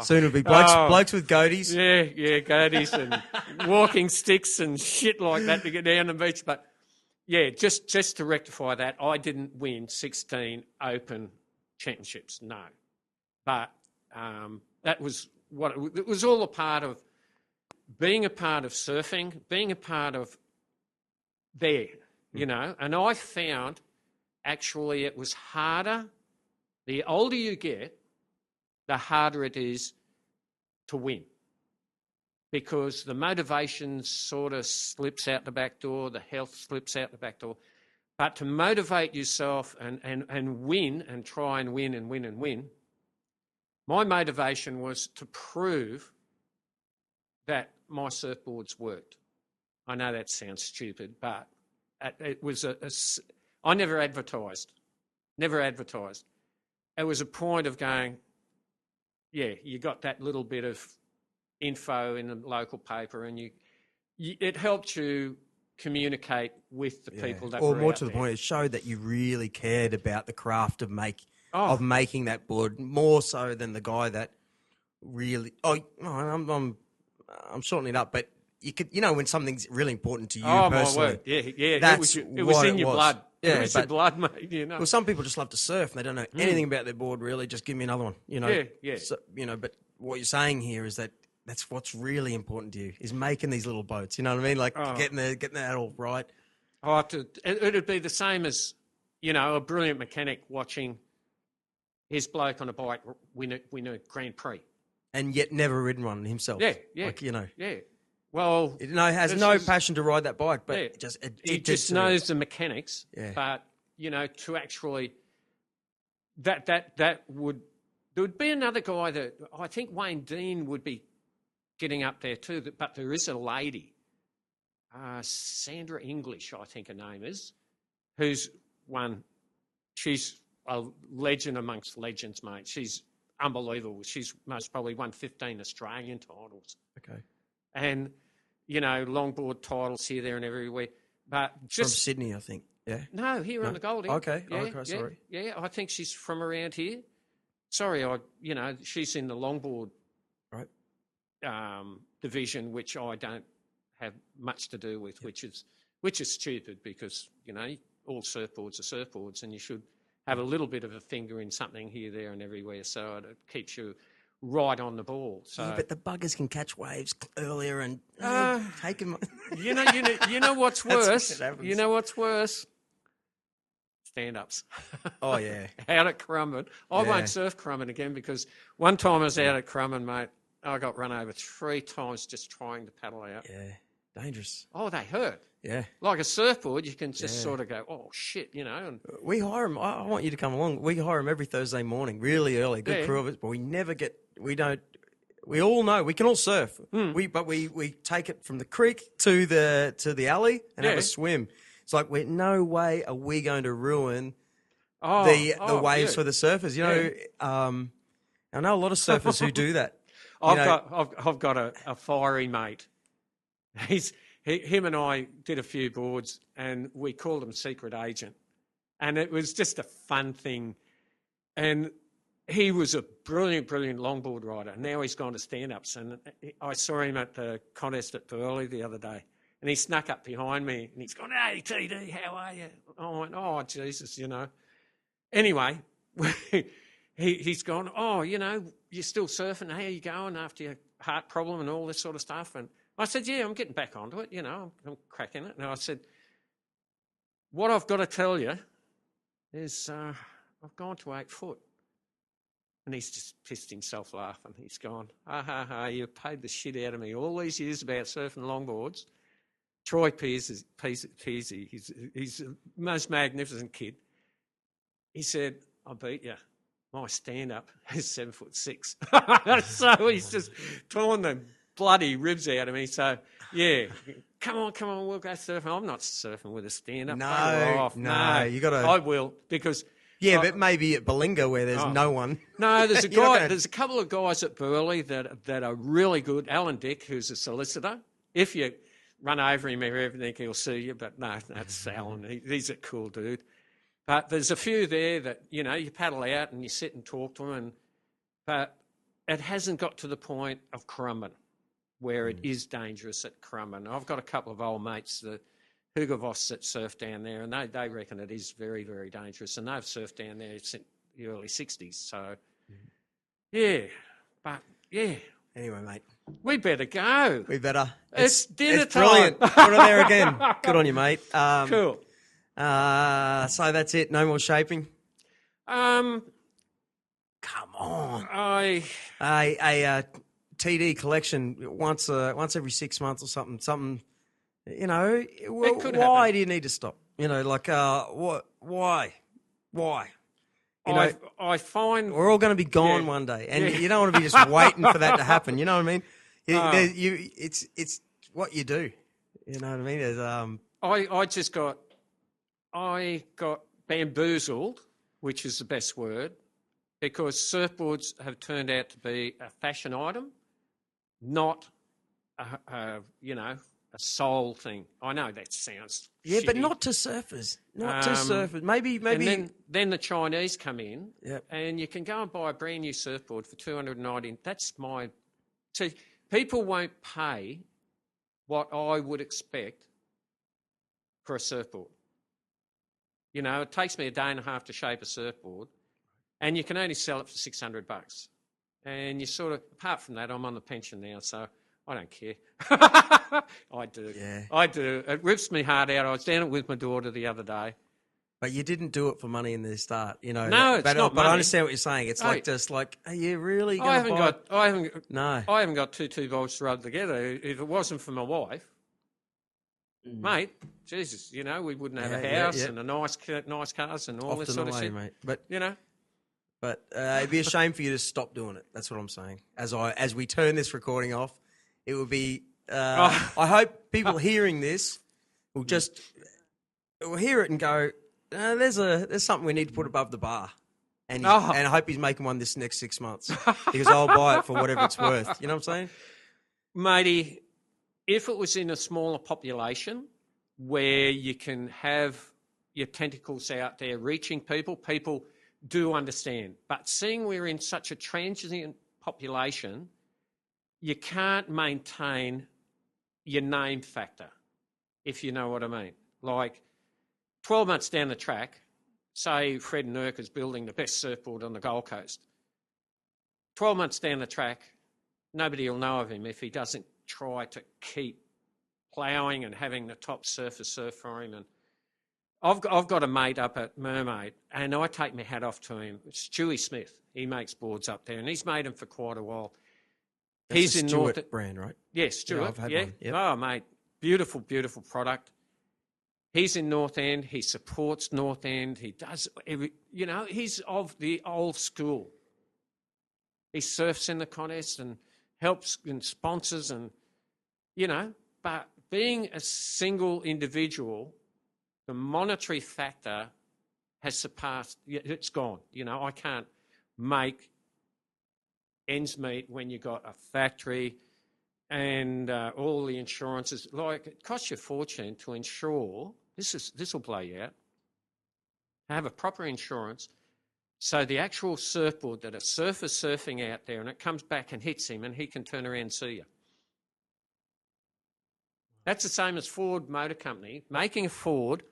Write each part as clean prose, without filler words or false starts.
Soon it'll be blokes with goatees. Yeah, goatees and walking sticks and shit like that to get down the beach. But yeah, just to rectify that, I didn't win 16 Open championships, no. But that was it was all a part of being a part of surfing, being a part of there, you know. And I found actually it was harder. The older you get, the harder it is to win, because the motivation sort of slips out the back door, the health slips out the back door. But to motivate yourself and win and try and win and win and win, my motivation was to prove that my surfboards worked. I know that sounds stupid, but it was I never advertised. It was a point of going, yeah, you got that little bit of info in the local paper, and it helped you communicate with the people that were more out to the there. point, it showed that you really cared about the craft of making that board, more so than the guy that really. I'm shortening it up, but you could, when something's really important to you personally. My word, yeah, that's it was in your blood. Yeah, it was your blood, mate. You know. Well, some people just love to surf and they don't know anything about their board, really. Just give me another one, Yeah. So, but what you're saying here is that's what's really important to you, is making these little boats. You know what I mean? Like getting that all right. It'd be the same as, a brilliant mechanic watching his bloke on a bike win a Grand Prix. And yet never ridden one himself. Yeah. Yeah. Well, has no passion to ride that bike, but he just knows the mechanics. Yeah. But to actually there would be another guy that I think Wayne Dean would be getting up there too. But there is a lady, Sandra English, I think her name is, who's won. She's a legend amongst legends, mate. She's unbelievable. She's most probably won 15 Australian titles. Okay. And, longboard titles here, there and everywhere. But just from Sydney, I think. Yeah. No, here on the Goldie. Okay. Sorry. Yeah, I think she's from around here. Sorry, she's in the longboard division, which I don't have much to do with, which is stupid, because, all surfboards are surfboards, and you should have a little bit of a finger in something here, there and everywhere, so it keeps you right on the ball. So, yeah, but the buggers can catch waves earlier and take them. You know what's worse? You know what's worse? Stand-ups. Oh, yeah. Out at Currumbin. I won't surf Currumbin again, because one time I was out at Currumbin, mate, I got run over 3 times just trying to paddle out. Yeah, dangerous. Oh, they hurt. Yeah. Like a surfboard, you can just sort of go, oh, shit, And we hire them. I want you to come along. We hire them every Thursday morning, really early, good crew of it, but we all know, we can all surf. But we take it from the creek to the alley and have a swim. It's like, no way are we going to ruin the waves for the surfers. I know a lot of surfers who do that. I've got a fiery mate. Him and I did a few boards, and we called him Secret Agent, and it was just a fun thing. And he was a brilliant longboard rider. Now he's gone to stand-ups, and I saw him at the contest at Burleigh the other day, and he snuck up behind me, and he's gone, "Hey, TD, how are you?" I went, "Oh, Jesus, Anyway, he's gone, "Oh, you're still surfing. How are you going after your heart problem and all this sort of stuff?" And I said, "Yeah, I'm getting back onto it, I'm cracking it." And I said, "What I've got to tell you is I've gone to 8 foot." And he's just pissed himself laughing. He's gone, "You paid the shit out of me all these years about surfing longboards." Troy Pearsey, he's the most magnificent kid. He said, "I beat you. My stand-up is 7'6". So he's just torn the bloody ribs out of me. So, yeah, come on, we'll go surfing. I'm not surfing with a stand-up. No, you got to. I will, because... Yeah, but maybe at Balinga where there's no one. No, there's a guy. There's a couple of guys at Burleigh that are really good. Alan Dick, who's a solicitor. If you run over him or everything, he'll sue you. But no, that's Alan. He's a cool dude. But there's a few there that you paddle out and you sit and talk to them. But it hasn't got to the point of Currumbin, where it is dangerous at Currumbin. I've got a couple of old mates, the Hugovoss that surf down there, and they reckon it is very, very dangerous, and they've surfed down there since the early 60s. So, yeah. Anyway, mate. We better go. We better. It's dinner time. Brilliant. Put it there again. Good on you, mate. Cool. So that's it. No more shaping. Come on. A TD collection once every 6 months or something. Something. You know. Why do you need to stop? You know, like what? Why? You know, I find we're all going to be gone one day, and you don't want to be just waiting for that to happen. You know what I mean? It's what you do. You know what I mean? I got bamboozled, which is the best word, because surfboards have turned out to be a fashion item, not a soul thing. I know that sounds shitty. But not to surfers. Not to surfers. Maybe. And then the Chinese come in, and you can go and buy a brand new surfboard for $290. That's my. See, people won't pay what I would expect for a surfboard. You know, it takes me a day and a half to shape a surfboard, and you can only sell it for $600. And you sort of, apart from that, I'm on the pension now, so I don't care. I do. Yeah. I do. It rips me heart out. I was down it with my daughter the other day. But you didn't do it for money in the start, you know. No, it's not money. I understand what you're saying. It's are you really going to buy? I haven't got two bolts to rub together. If it wasn't for my wife, mate, Jesus, you know, we wouldn't have a house and a nice cars and all this sort of shit, mate. But you know. But it'd be a shame for you to stop doing it. That's what I'm saying. As we turn this recording off, it would be. I hope people hearing this will hear it and go, "There's something we need to put above the bar," and I hope he's making one this next 6 months because I'll buy it for whatever it's worth. You know what I'm saying, matey? If it was in a smaller population where you can have your tentacles out there reaching people do understand. But seeing we're in such a transient population, you can't maintain your name factor, if you know what I mean. Like 12 months down the track, say Fred Nurk is building the best surfboard on the Gold Coast. 12 months down the track, nobody will know of him if he doesn't try to keep ploughing and having the top surfer surf for him. And I've got a mate up at Mermaid, and I take my hat off to him. It's Stewie Smith. He makes boards up there, and he's made them for quite a while. That's he's in Stewart brand, right? Yes, Stewart. Yeah, I've had one. Yep. Oh, mate, beautiful, beautiful product. He's in North End. He supports North End. He does he's of the old school. He surfs in the contest and helps and sponsors and, but being a single individual, the monetary factor has surpassed, it's gone. I can't make ends meet when you got a factory and all the insurances. Like, it costs you a fortune to insure, this will blow you out, have a proper insurance so the actual surfboard that a surfer's surfing out there and it comes back and hits him and he can turn around and see you. That's the same as Ford Motor Company. Making a Ford,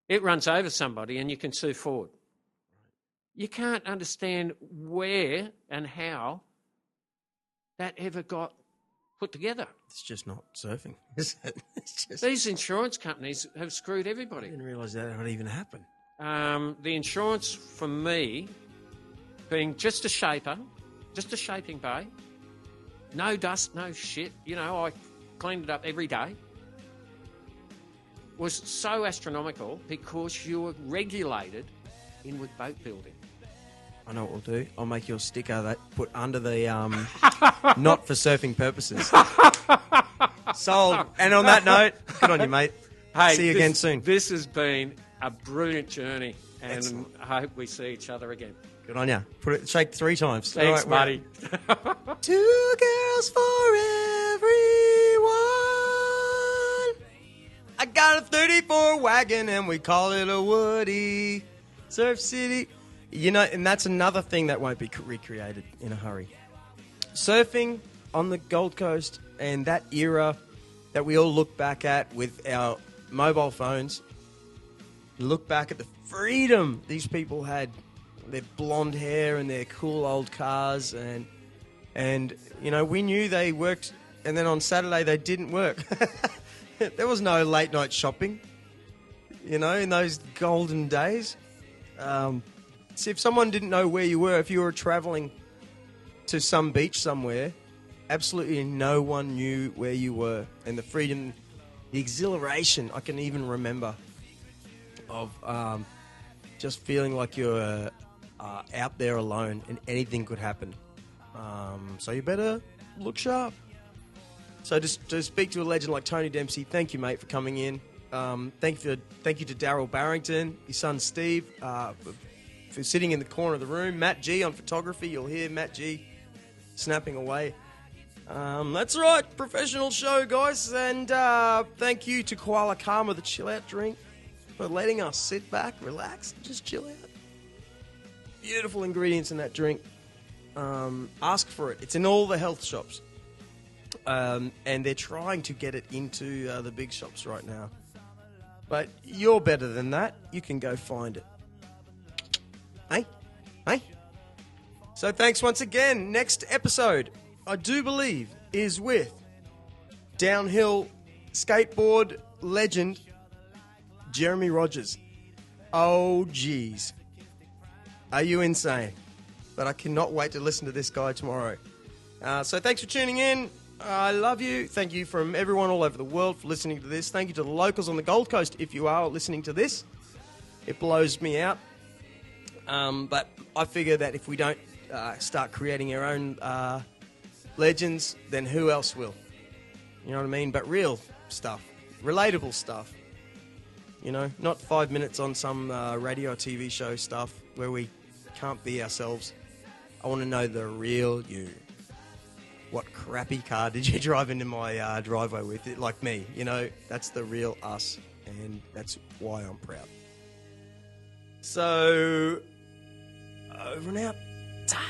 it runs over somebody and you can sue Ford. You can't understand where and how that ever got put together. It's just not surfing, is it? These insurance companies have screwed everybody. I didn't realise that would even happen. The insurance for me, being just a shaper, just a shaping bay, no dust, no shit, I cleaned it up every day, was so astronomical because you were regulated in with boat building. I know what we'll do. I'll make you a sticker that put under the not for surfing purposes. Sold. And on that note, good on you, mate. Hey, see you again soon. This has been a brilliant journey, and excellent. I hope we see each other again. Good on you. Shake 3 times. Thanks, buddy. 2 girls for everyone. I got a 34 wagon and we call it a Woody. Surf City. And that's another thing that won't be recreated in a hurry. surfing on the Gold Coast and that era that we all look back at with our mobile phones, look back at the freedom these people had, their blonde hair and their cool old cars, and you know, we knew they worked, and then on Saturday they didn't work. There was no late night shopping, you know, in those golden days. See, if someone didn't know where you were, if you were traveling to some beach somewhere, absolutely no one knew where you were. And the freedom, the exhilaration, I can even remember of just feeling like you're out there alone and anything could happen. So you better look sharp. So just to speak to a legend like Tony Dempsey, thank you, mate, for coming in. Thank you to Daryl Barrington, your son Steve, for sitting in the corner of the room. Matt G on photography. You'll hear Matt G snapping away. That's right, professional show, guys. And thank you to Koala Karma, the chill out drink, for letting us sit back, relax, and just chill out. Beautiful ingredients in that drink. Ask for it. It's in all the health shops. And they're trying to get it into the big shops right now. But you're better than that. You can go find it. Hey? Hey? So thanks once again. Next episode, I do believe, is with downhill skateboard legend Jeremy Rogers. Oh, geez. Are you insane? But I cannot wait to listen to this guy tomorrow. So thanks for tuning in. I love you. Thank you from everyone all over the world for listening to this. Thank you to the locals on the Gold Coast if you are listening to this. It blows me out. But I figure that if we don't start creating our own legends, then who else will? You know what I mean? But real stuff. Relatable stuff. You know, not 5 minutes on some radio or TV show stuff where we can't be ourselves. I want to know the real you. What crappy car did you drive into my driveway with? It, like me, you know, that's the real us, and that's why I'm proud. So, over and out. Ta.